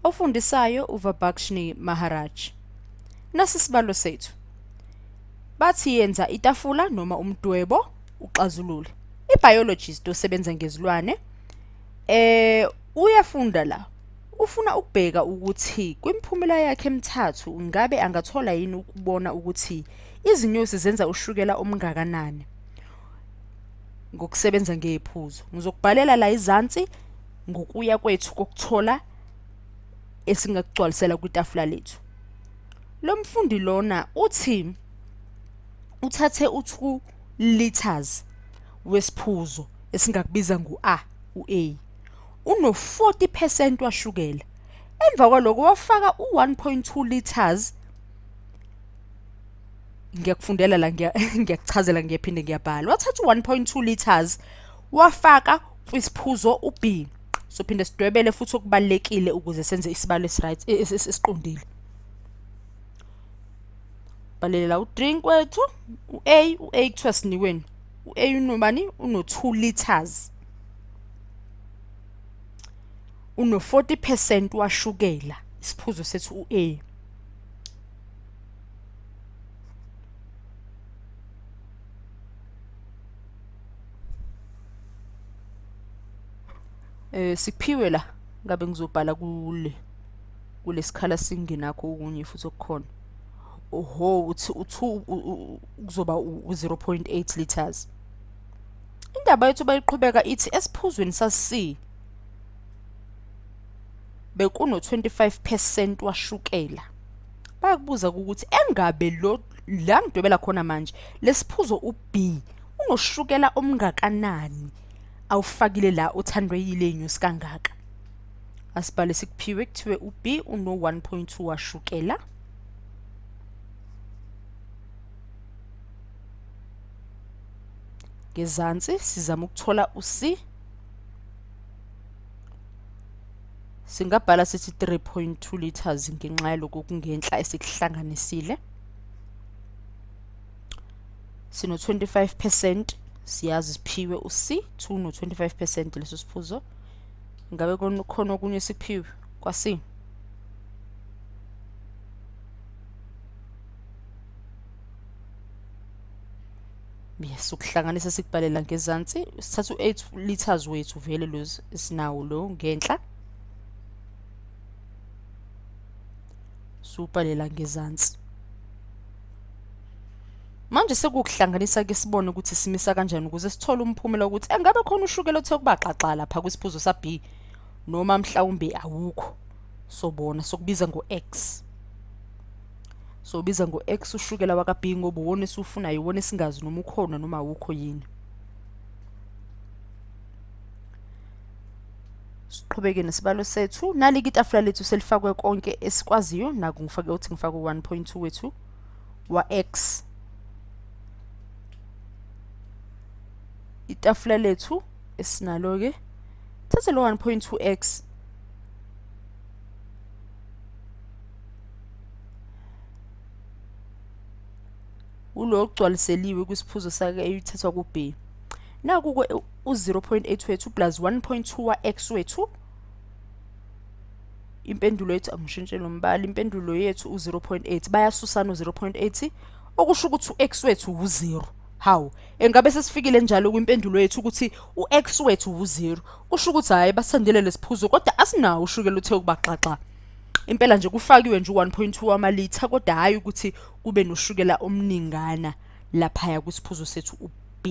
Ofundisayo uVibhakshini Maharaj. Nasi isibalo sethu. Bathi yenza itafula noma umdwebo uxazulule. IBiologist osebenza ngezilwane uyafunda la. Ufuna ukubheka ukuthi kwimphumela yakhe emithathu ngabe angathola yini ukubona ukuthi izinyosi zenza ushukela omngakanani ngokusebenza ngephuzo. Ngizokubhalela la izansi ngokuya kwethu kokuthola esingakugcwalisela kwitafula lethu. Lo mfundi lona uthi uthathe u2 liters wesiphuzo esingakubiza ngu-A, u-A. Uno 40% washukela. Emva kwaloko wafaka u1.2 liters. Ngiyakufundela la ngiyakuchazela ngiyaphinde ngiyabhala. Wathatha u1.2 liters wafaka kwisiphuzo uB. So phinde sidwebele futhi okubalekile ukuze senze isibalo esiright esiqondile. Balela udrink wethu u-A kuthiwa siniweni. U-A unobani uno 2 liters. Uno 40% washukela isiphuzo sethu u-A. Siphiwe la ngabe ngizobhala kule sikhala singenakho okunye futhi okukhona. Oho uthi u2 kuzoba u0.8 liters. Indaba yethu bayiqhubeka ithi esiphuzweni sasi bekuno 25% washukela. Bayakubuza ukuthi engabe lo la ngidwebela khona manje lesiphuzo uB unoshukela omngakanani awufakile la othandwe yile inyosi kangaka. Asibhale sikuphiwe kuthiwe uB uno 1.2 washukela. Ngezansi sizama ukuthola uC. Singabhala sithi 3.2 liters ngenxa yaloko kungenhla esikuhlanganisile. Sino 25% siyazi siphiwe uC, 2 no 25% leso siphuzo. Ngabe khona okunye siphiwe kwaC. Yes, ukuhlanganisa sikubhalela ngezansi sithatha u8 liters wethu vele lozi esinawo lo ngenhla. Subhalela ngezansi. Manje sekuhlanganisa ke sibone ukuthi simisa kanjani ukuze sithole umphumela ukuthi engabe khona ushukela othe kubaxaxa lapha kwisiphuzo saB noma mhlawumbe awukho. Sobona sokubiza ngoX. Sobiza ngoX ushukela wakaB ngoba uwona esufuna yiwona esingazi noma ukhona noma awukho yini. Siqhubeke nesibalo sethu. Nalike itafula lethu selifakwe konke esikwaziyo naku ngifake uthi ngifake u1.2 wethu waX. Itafula lethu esinalo ke thathe lo 1.2x ulo ogcwaliseliwe kwisiphuzo sake eyithathwa kuB. Naku u0.8 wethu plus 1.2 waX wethu. Impendulo yethu angishintshele umbala. Impendulo yethu u0.8 bayasusana u0.8 okusho ukuthi uX wethu u0. Hawu engabe sesifikile njalo kwimpendulo yethu ukuthi uX wethu u0. Kusho ukuthi hayi basandile lesiphuzo kodwa asinawo ushukela uthe ukubaxaxa. Impela nje kufakiwe nje u1.2 wamalitha kodwa hayi ukuthi kube noshukela omningana lapha ya kwisiphuzo sethu uB.